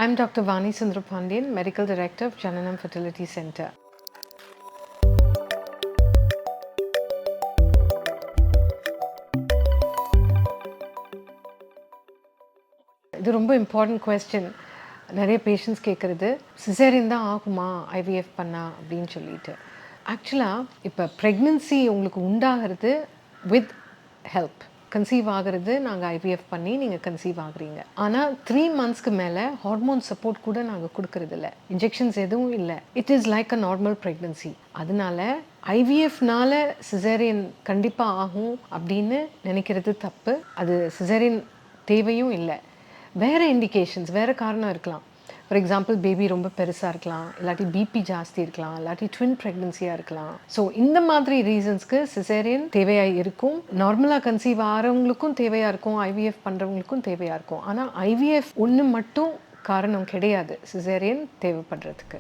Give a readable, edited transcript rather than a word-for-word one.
I'm Dr. Vani Sundrapandian, Medical Director of Jananam Fertility Center. இது ரொம்ப important question. நிறைய patients கேட்குறது caesarean தான் ஆகுமா ஐவிஎஃப் பண்ணா அப்படின்னு சொல்லிட்டு. ஆக்சுவலாக இப்போ ப்ரெக்னென்சி உங்களுக்கு உண்டாகிறது வித் ஹெல்ப். கன்சீவ் ஆகிறது நாங்கள் ஐவிஎஃப் பண்ணி நீங்கள் கன்சீவ் ஆகுறீங்க. ஆனால் 3 monthsக்கு மேலே ஹார்மோன் சப்போர்ட் கூட நாங்கள் கொடுக்கறதில்ல, இன்ஜெக்ஷன்ஸ் எதுவும் இல்லை. It is like a normal pregnancy. அதனால ஐவிஎஃப்னால சிசேரியன் கண்டிப்பாக ஆகும் அப்படின்னு நினைக்கிறது தப்பு. அது சிசேரியன் தேவையும் இல்லை. வேறு இண்டிகேஷன்ஸ், வேறு காரணம் இருக்கலாம். ஃபார் எக்ஸாம்பிள் பேபி ரொம்ப பெருசாக இருக்கலாம், இல்லாட்டி பிபி ஜாஸ்தி இருக்கலாம், இல்லாட்டி ட்வின் ப்ரெக்னென்சியாக இருக்கலாம். ஸோ இந்த மாதிரி ரீசன்ஸ்க்கு சிசேரியன் தேவையாக இருக்கும். நார்மலாக கன்சீவ் ஆகிறவங்களுக்கும் தேவையாக இருக்கும், ஐவிஎஃப் பண்ணுறவங்களுக்கும் தேவையாக இருக்கும். ஆனால் ஐவிஎஃப் ஒன்று மட்டும் காரணம் கிடையாது சிசேரியன் தேவைப்படுறதுக்கு.